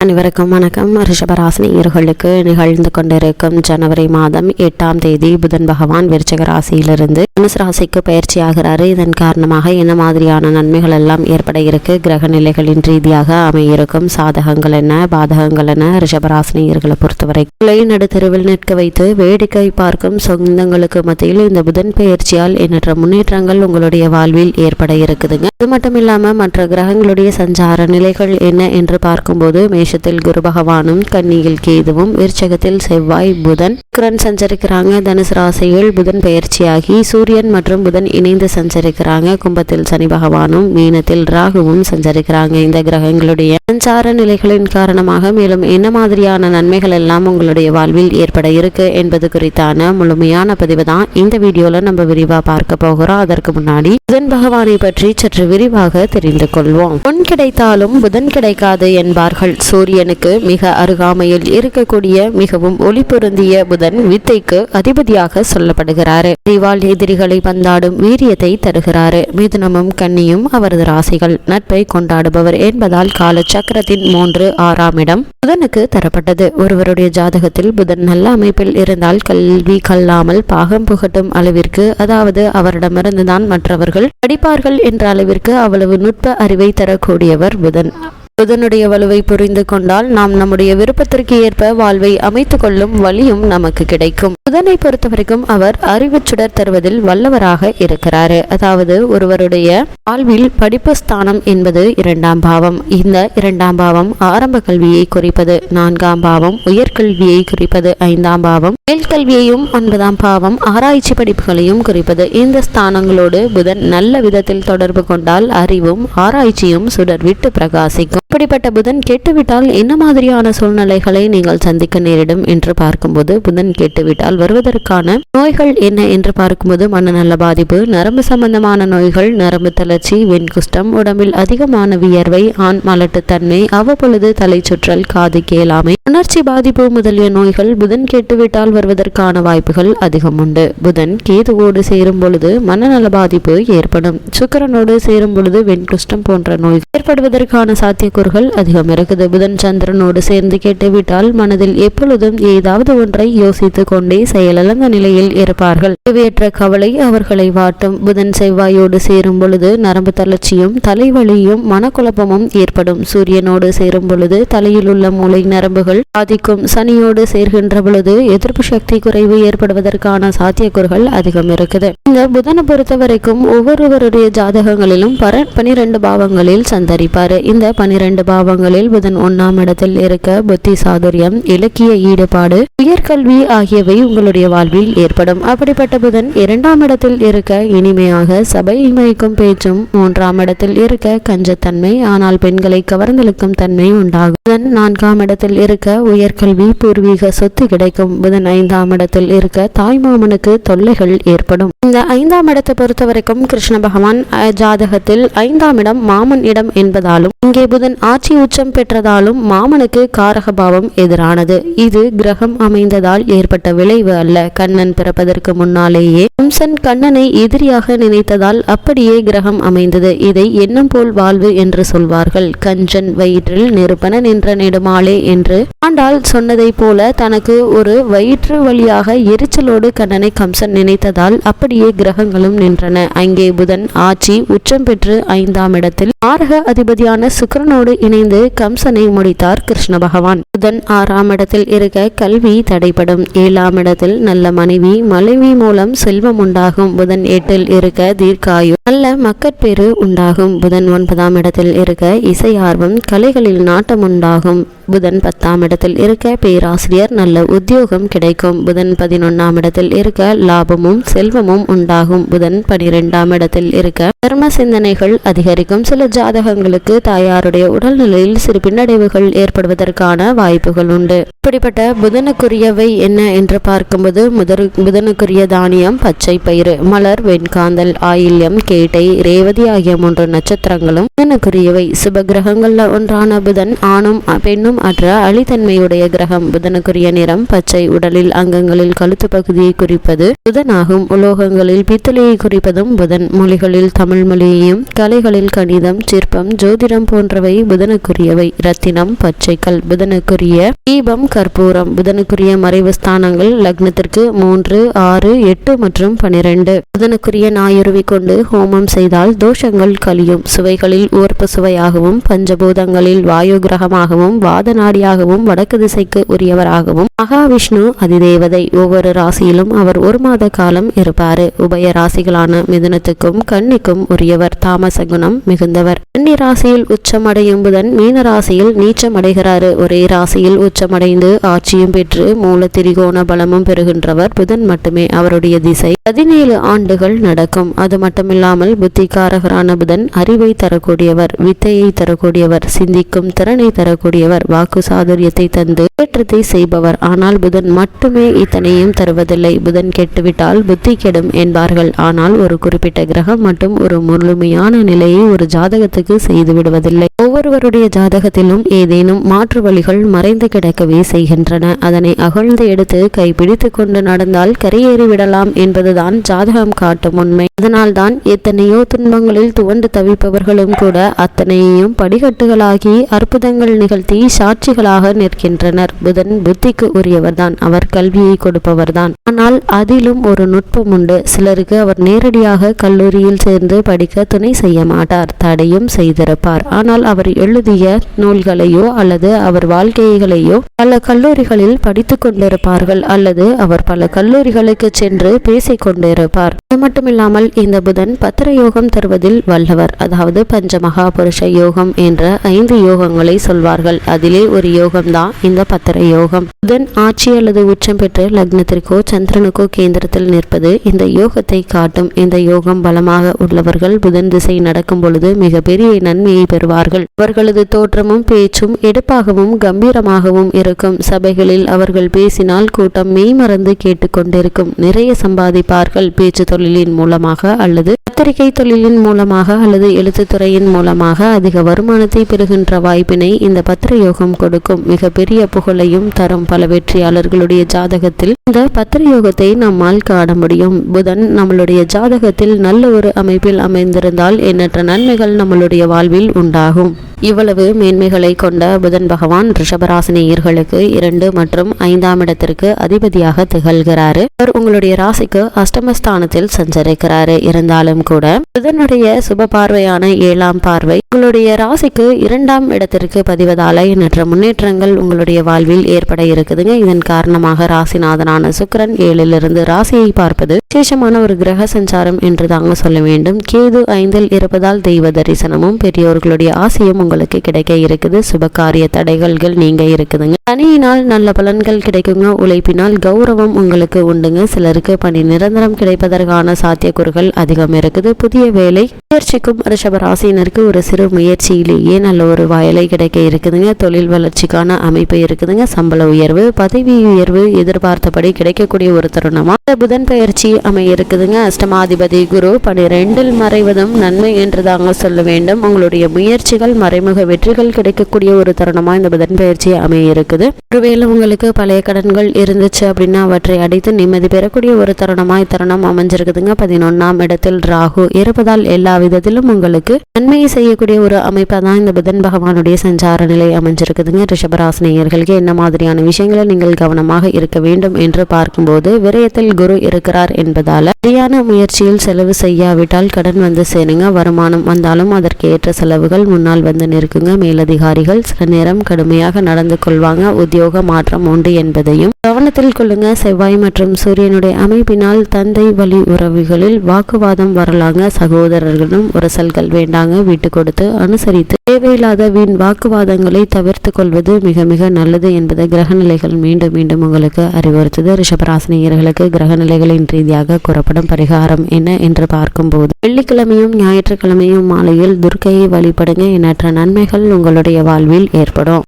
அனைவருக்கும் வணக்கம். ரிஷபராசினியர்களுக்கு நிகழ்ந்து கொண்டிருக்கும் ஜனவரி மாதம் 8ஆம் தேதி புதன் பகவான் விருச்சிக ராசியிலிருந்து தனுசு ராசிக்கு பயிற்சி ஆகிறாரு. இதன் காரணமாக என்ன மாதிரியான நன்மைகள் எல்லாம் ஏற்பட இருக்கு, கிரக நிலைகளின் ரீதியாக அமையிருக்கும் சாதகங்கள் என்ன, பாதகங்கள் என்ன, ரிஷபராசினியர்களை பொறுத்தவரை நடுத்தெருவில் நிற்க வைத்து வேடிக்கை பார்க்கும் சொந்தங்களுக்கு மத்தியில் இந்த புதன் பயிற்சியால் எண்ணற்ற முன்னேற்றங்கள் உங்களுடைய வாழ்வில் ஏற்பட இருக்குதுங்க. இது மட்டும் இல்லாம மற்ற கிரகங்களுடைய சஞ்சார நிலைகள் என்ன என்று பார்க்கும்போது மேஷத்தில் குரு பகவானும், கன்னியில் கேதுவும், விருச்சகத்தில் செவ்வாய், புதன், சுக்கிரன் சஞ்சரிக்கிறாங்க. தனுசு ராசியில் புதன் பயிற்சியாகி சூரியன் மற்றும் புதன் இணைந்து சஞ்சரிக்கிறாங்க. கும்பத்தில் சனி பகவானும், மீனத்தில் ராகுவும் சஞ்சரிக்கிறாங்க. இந்த கிரகங்களுடைய சஞ்சார நிலைகளின் காரணமாக மேலும் என்ன மாதிரியான நன்மைகள் எல்லாம் உங்களுடைய வாழ்வில் ஏற்பட இருக்கு என்பது குறித்தான முழுமையான பதிவு தான் இந்த வீடியோல நம்ம விரிவா பார்க்க போகிறோம். அதற்கு முன்னாடி புதன் பகவானை பற்றி சற்று விரிவாக தெரிந்து கொள்வோம். பொன் கிடைத்தாலும் புதன் கிடைக்காது என்பார்கள். சூரியனுக்கு மிக அருகாமையில் இருக்கக்கூடிய மிகவும் ஒளி பொருந்திய புதன் வித்தைக்கு அதிபதியாக சொல்லப்படுகிறாரு. அறிவால் எதிரிகளை பந்தாடும் வீரியத்தை தருகிறாரு. மிதுனமும் கன்னியும் அவரது ராசிகள். நட்பை கொண்டாடுபவர் என்பதால் கால சக்கரத்தின் 3, 6ஆம் இடம் புதனுக்கு தரப்பட்டது. ஒருவருடைய ஜாதகத்தில் புதன் நல்ல அமைப்பில் இருந்தால் கல்வி கல்லாமல் பாகம் புகட்டும் அளவிற்கு, அதாவது அவரிடமிருந்துதான் மற்றவர்கள் படிப்பார்கள் என்ற அளவிற்கு அவ்வளவு நுட்ப அறிவை தரக்கூடியவர் புதன். புதனுடைய வலுவை புரிந்து கொண்டால் நாம் நம்முடைய விருப்பத்திற்கு ஏற்ப வாழ்வை அமைத்துக் கொள்ளும் வழியும் நமக்கு கிடைக்கும். புதனை பொறுத்த வரைக்கும் அவர் அறிவு சுடர் தருவதில் வல்லவராக இருக்கிறாரு. அதாவது ஒருவருடைய வாழ்வில் படிப்பு ஸ்தானம் என்பது 2ஆம் பாவம். இந்த 2ஆம் பாவம் ஆரம்ப கல்வியை குறிப்பது. 4ஆம் பாவம் உயர்கல்வியை குறிப்பது. 5ஆம் பாவம் மேல்கல்வியையும் 9ஆம் பாவம் ஆராய்ச்சி படிப்புகளையும் குறிப்பது. இந்த ஸ்தானங்களோடு புதன் நல்ல விதத்தில் தொடர்பு கொண்டால் அறிவும் ஆராய்ச்சியும் சுடர் விட்டு பிரகாசிக்கும். இப்படிப்பட்ட புதன் கெட்டுவிட்டால் என்ன மாதிரியான சூழ்நிலைகளை நீங்கள் சந்திக்க நேரிடும் என்று பார்க்கும்போது, புதன் கெட்டுவிட்டால் வருவதற்கான நோய்கள் என்ன என்று பார்க்கும்போது, மனநல பாதிப்பு, நரம்பு சம்பந்தமான நோய்கள், நரம்பு தளர்ச்சி, வெண்குஷ்டம், உடம்பில் அதிகமான வியர்வை, ஆண் மலட்டுத்தன்மை, அவ்வப்பொழுது தலை சுற்றல், காது கேளாமை, உணர்ச்சி பாதிப்பு முதலிய நோய்கள் புதன் கெட்டுவிட்டால் வருவதற்கான வாய்ப்புகள் அதிகம் உண்டு. புதன் கேதுவோடு சேரும் பொழுது மனநல பாதிப்பு ஏற்படும். சுக்கிரனோடு சேரும் பொழுது வெண்குஷ்டம் போன்ற நோய் ஏற்படுவதற்கான சாத்தியக்கூறுகள் அதிகம் இருக்குது. புதன் சந்திரனோடு சேர்ந்து கேட்டுவிட்டால் மனதில் எப்பொழுதும் ஏதாவது ஒன்றை யோசித்துக் கொண்டே செயலிழந்த நிலையில் இருப்பார்கள். தேவையற்ற கவலை அவர்களை வாட்டும். புதன் செவ்வாயோடு சேரும் பொழுது நரம்பு தளர்ச்சியும் தலைவலியும் மனக்குழப்பமும் ஏற்படும். சூரியனோடு சேரும் பொழுது தலையில் உள்ள மூளை நரம்புகள் பாதிக்கும். சனியோடு சேர்கின்ற பொழுது எதிர்ப்பு சக்தி குறைவு ஏற்படுவதற்கான சாத்தியக்கூறுகள் அதிகம் இருக்குது. இந்த புதனை பொறுத்த வரைக்கும் ஒவ்வொருவருடைய ஜாதகங்களிலும் 12 பாவங்களில் சந்தரிப்பாரு. இந்த 12 பாவங்களில் புதன் 1ஆம் இடத்தில் இருக்க புத்தி சாதுரியம், இலக்கிய ஈடுபாடு, உயர்கல்வி ஆகியவை உங்களுடைய வாழ்வில் ஏற்படும். அப்படிப்பட்ட புதன் 2ஆம் இடத்தில் இருக்க இனிமையாக சபை மயக்கும் பேச்சும், 3ஆம் இடத்தில் இருக்க கஞ்சத்தன்மை ஆனால் பெண்களை கவர்ந்தெழுக்கும் தன்மை உண்டாகும். புதன் 4ஆம் இடத்தில் இருக்க உயர்கல்வி, பூர்வீக சொத்து கிடைக்கும். புதன் 5ஆம் இடத்தில் இருக்க தாய்மாமனுக்கு தொல்லைகள் ஏற்படும். இந்த 5ஆம் இடத்தை பொறுத்த வரைக்கும் கிருஷ்ண பகவான் ஜாதகத்தில் 5ஆம் இடம் மாமன் இடம் என்பதாலும் இங்கே புதன் ஆட்சி உச்சம் பெற்றதாலும் மாமனுக்கு காரக பாவம் எதிரானது. இது கிரகம் அமைந்ததால் ஏற்பட்ட விளைவு அல்ல. கண்ணன் பிறப்பதற்கு முன்னாலேயே கம்சன் கண்ணனை எதிரியாக நினைத்ததால் அப்படியே கிரகம் அமைந்தது. இதை எண்ணம் போல் வாழ்வு என்று சொல்வார்கள். கஞ்சன் வயிற்றில் நெருப்பன நின்ற நெடுமாளே என்று ஆண்டாள் சொன்னதை போல தனக்கு ஒரு வயிற்று வழியாக எரிச்சலோடு கண்ணனை கம்சன் நினைத்ததால் அப்படியே கிரகங்களும் நின்றன. அங்கே புதன் ஆட்சி உச்சம் பெற்று 5ஆம் இடத்தில் ஆரக அதிபதியான சுக்கிரனோடு இணைந்து கம்சனை முடித்தார் கிருஷ்ண பகவான். புதன் 6ஆம் இடத்தில் இருக்க கல்வி தடைப்படும். 7ஆம் இடத்தில் நல்ல மனைவி மூலம் செல்வம் உண்டாகும். புதன் 8இல் இருக்க தீர்க்காயு, நல்ல மக்கட்பேறு உண்டாகும். புதன் 9ஆம் இடத்தில் இருக்க இசை ஆர்வம், கலைகளில் நாட்டம் உண்டாகும். புதன் 10ஆம் இடத்தில் இருக்க பேராசிரியர், நல்ல உத்தியோகம் கிடைக்கும். புதன் 11ஆம் இடத்தில் இருக்க லாபமும் செல்வமும் உண்டாகும். புதன் 12ஆம் இடத்தில் இருக்க தர்ம சிந்தனைகள் அதிகரிக்கும். சில ஜாதகங்களுக்கு தாயாருடைய உடல்நிலையில் சிறு பின்னடைவுகள் ஏற்படுவதற்கான வாய்ப்புகள் உண்டு. இப்படிப்பட்ட புதனுக்குரியவை என்ன என்று பார்க்கும்போது புதனுக்குரிய தானியம் பச்சை பயிறு, மலர், வெண்காந்தல், ஆயில்யம், கேட்டை, ரேவதி ஆகிய 3 நட்சத்திரங்களும் புதனுக்குரியவை. சுப கிரகங்கள்ல ஒன்றான புதன் ஆணும் பெண்ணும் அற்ற அழித்தன்மையுடைய கிரகம். புதனுக்குரிய நிறம் பச்சை. உடலில் அங்கங்களில் கழுத்து பகுதியை குறிப்பது புதனாகும். உலோகங்களில் பித்தளையை குறிப்பதும் புதன். மொழிகளில் தமிழ் மொழியையும், கலைகளில் கணிதம், சிற்பம், ஜோதிடம் போன்றவை புதனுக்குரியவை. ரத்தினம் பச்சைக்கல். புதனுக்குரிய தீபம் கற்பூரம். புதனுக்குரிய மறைவு ஸ்தானங்கள் லக்னத்திற்கு 3, 6, 8 மற்றும் 12. புதனுக்குரிய ஞாயிறுவி கொண்டு ஹோமம் செய்தால் தோஷங்கள் கழியும். சுவைகளில் உவர்ப்பு சுவையாகவும், பஞ்சபூதங்களில் வாயு கிரகமாகவும், வாத நாடியாகவும், வடக்கு திசைக்கு உரியவராகவும் மகாவிஷ்ணு அதிதேவதை. ஒவ்வொரு ராசியிலும் அவர் 1 மாத காலம் இருப்பாரு. உபய ராசிகளான மிதுனத்துக்கும் கன்னிக்கும் உரியவர். தாமச குணம் மிகுந்தவர். கன்னி ராசியில் உச்சமடையும் புதன் மீன ராசியில் நீச்சமடைகிறாரு. ஒரே ராசியில் உச்சமடைந்து ஆட்சியும் பெற்று மூல திரிகோண பலமும் பெறுகின்றவர் புதன் மட்டுமே. அவருடைய திசை 17 ஆண்டுகள் நடக்கும். அது மட்டுமில்லாமல் புத்திகாரகரான புதன் அறிவை தரக்கூடியவர், வித்தையை தரக்கூடியவர், சிந்திக்கும் திறனை தரக்கூடியவர், வாக்கு சாதுரியத்தை தந்து ஏற்றத்தை செய்பவர். ஆனால் புதன் மட்டுமே இத்தனையும் தருவதில்லை. புதன் கெட்டுவிட்டால் புத்தி கெடும் என்பார்கள். ஆனால் ஒரு குறிப்பிட்ட கிரகம் மட்டும் ஒரு முழுமையான நிலையை ஒரு ஜாதகத்துக்கு செய்து விடுவதில்லை. ஒவ்வொருவருடைய ஜாதகத்திலும் ஏதேனும் மாற்று வழிகள் மறைந்து கிடக்கவே செய்கின்றன. அதனை அகழ்ந்து எடுத்து கைப்பிடித்து கொண்டு நடந்தால் கரையேறி விடலாம் என்பதுதான் ஜாதகம் காட்டும் உண்மை. அதனால்தான் எத்தனையோ துன்பங்களில் துவண்டு தவிப்பவர்களும் கூட அத்தனையும் படிகட்டுகளாகி அற்புதங்கள் நிகழ்த்தி சாட்சிகளாக நிற்கின்றனர். புதன் புத்திக்கு உரியவர்தான். அவர் கல்வியை கொடுப்பவர்தான். ஆனால் அதிலும் ஒரு நுட்பம் உண்டு. சிலருக்கு அவர் நேரடியாக கல்லூரியில் சேர்ந்து படிக்க துணை செய்ய மாட்டார், தடையும் செய்திருப்பார். ஆனால் அவர் எழுதிய நூல்களையோ அல்லது அவர் வாழ்க்கைகளையோ பல கல்லூரிகளில் படித்துக் கொண்டிருப்பார்கள், அல்லது அவர் பல கல்லூரிகளுக்கு சென்று பேசிக் கொண்டிருப்பார். அது மட்டுமில்லாமல் இந்த புதன் பத்திர யோகம் தருவதில் வல்லவர். அதாவது பஞ்சமகா புருஷ யோகம் என்ற 5 யோகங்களை சொல்வார்கள். அதிலே ஒரு யோகம்தான் இந்த பத்திர யோகம். புதன் ஆட்சி அல்லது உச்சம் பெற்று லக்னத்திற்கோ சந்திரனுக்கோ கேந்திரத்தில் நிற்பது இந்த யோகத்தை காட்டும். இந்த யோகம் பலமாக உள்ளவர்கள் புதன் திசை நடக்கும் பொழுது மிக பெரிய நன்மையை பெறுவார்கள். அவர்களது தோற்றமும் பேச்சும் எடுப்பாகவும் கம்பீரமாகவும் இருக்கும். சபைகளில் அவர்கள் பேசினால் கூட்டம் மெய்மறந்து கேட்டுக்கொண்டிருக்கும். நிறைய சம்பாதிப்பார்கள். பேச்சு தொழிலின் மூலமாக அல்லது பத்திரிகை தொழிலின் மூலமாக அல்லது எழுத்துத்துறையின் மூலமாக அதிக வருமானத்தை பெறுகின்ற வாய்ப்பினை இந்த பத்திர யோகம் கொடுக்கும். மிக பெரிய புகழையும் தரும். பல வெற்றியாளர்களுடைய ஜாதகத்தில் இந்த பத்திர யோகத்தை நம்மால் காண முடியும். புதன் நம்மளுடைய ஜாதகத்தில் நல்ல ஒரு அமைப்பில் அமைந்திருந்தால் எண்ணற்ற நன்மைகள் நம்மளுடைய வாழ்வில் உண்டாகும். இவ்வளவு மேன்மைகளை கொண்ட புதன் பகவான் ரிஷபராசினியர்களுக்கு 2 மற்றும் 5ஆம் இடத்திற்கு அதிபதியாக திகழ்கிறாரு. அவர் உங்களுடைய ராசிக்கு அஷ்டமஸ்தானத்தில் சஞ்சரிக்கிறாரு. இருந்தாலும் கூட புதனுடைய சுப பார்வையான 7ஆம் பார்வை உங்களுடைய ராசிக்கு 2ஆம் இடத்திற்கு பதிவதால எண்ணற்ற முன்னேற்றங்கள் உங்களுடைய வாழ்வில் ஏற்பட இருக்குதுங்க. இதன் காரணமாக ராசிநாதனான சுக்கிரன் 7லிருந்து ராசியை பார்ப்பது விசேஷமான ஒரு கிரக சஞ்சாரம் என்று தாங்க சொல்ல வேண்டும். கேது 5இல் இருப்பதால் தெய்வ தரிசனமும் பெரியோர்களுடைய ஆசையும் உங்களுக்கு கிடைக்க இருக்குது. சுபகாரிய தடைகள் நீங்க இருக்குதுங்க. பணியினால் நல்ல பலன்கள் கிடைக்குங்க. உழைப்பினால் கௌரவம் உங்களுக்கு உண்டுங்க. சிலருக்கு பணி நிரந்தரம் கிடைப்பதற்கான சாத்தியக்கூறுகள் அதிகம் இருக்குது. புதிய வேலை முயற்சிக்கும் ரிஷபராசினருக்கு ஒரு சிறு முயற்சியிலேயே நல்ல ஒரு வேலை கிடைக்க இருக்குதுங்க. தொழில் வளர்ச்சிக்கான அமைப்பு இருக்குதுங்க. சம்பள உயர்வு, பதவி உயர்வு எதிர்பார்த்தபடி கிடைக்கக்கூடிய ஒரு தருணமா புதன் பயிற்சி அமைய இருக்குதுங்க. அஷ்டமாதிபதி குரு 12இல் மறைவதும் நன்மை என்று தாங்க சொல்ல வேண்டும். உங்களுடைய முயற்சிகள் மறைமுக வெற்றிகள் கிடைக்கக்கூடிய ஒரு தருணமா இந்த புதன் பயிற்சி அமைய இருக்குது. ஒருவேளை உங்களுக்கு பழைய கடன்கள் இருந்துச்சு அப்படின்னா அவற்றை அடைத்து நிம்மதி பெறக்கூடிய ஒரு தருணமா இத்தருணம் அமைஞ்சிருக்குதுங்க. 11ஆம் இடத்தில் ராகு இருப்பதால் எல்லா விதத்திலும் உங்களுக்கு நன்மையை செய்யக்கூடிய ஒரு அமைப்பா தான் இந்த புதன் பகவானுடைய சஞ்சார நிலை அமைஞ்சிருக்குதுங்க. ரிஷபராசினியர்களுக்கு என்ன மாதிரியான விஷயங்களை நீங்கள் கவனமாக இருக்க வேண்டும் என்று பார்க்கும்போது விரயத்தில் குரு இருக்கிறார் என்பதால சரியான முயற்சியில் செலவு செய்யாவிட்டால் கடன் வந்து சேருங்க. வருமானம் வந்தாலும் அதற்கு ஏற்ற செலவுகள் முன்னால் வந்து நிற்குங்க. மேலதிகாரிகள் சில நேரம் கடுமையாக நடந்து கொள்வாங்க. உத்தியோக மாற்றம் உண்டு என்பதையும் கவனத்தில் கொள்ளுங்க. செவ்வாய் மற்றும் சூரியனுடைய அமைப்பினால் தந்தை வழி உறவுகளில் வாக்குவாதம் வரலாங்க. சகோதரர்களும் உரசல்கள் வேண்டாங்க. விட்டு கொடுத்து அனுசரித்து தேவையில்லாத வீண் வாக்குவாதங்களை தவிர்த்து கொள்வது மிக மிக நல்லது என்பது கிரகநிலைகள் மீண்டும் மீண்டும் உங்களுக்கு அறிவுறுத்துது. ரிஷபராசினியர்களுக்கு கிரகநிலைகளின் ரீதியாக கூறப்படும் பரிகாரம் என்ன என்று பார்க்கும்போது வெள்ளிக்கிழமையும் ஞாயிற்றுக்கிழமையும் மாலையில் துர்க்கையை வழிபடுங்க. எண்ணற்ற நன்மைகள் உங்களுடைய வாழ்வில் ஏற்படும்.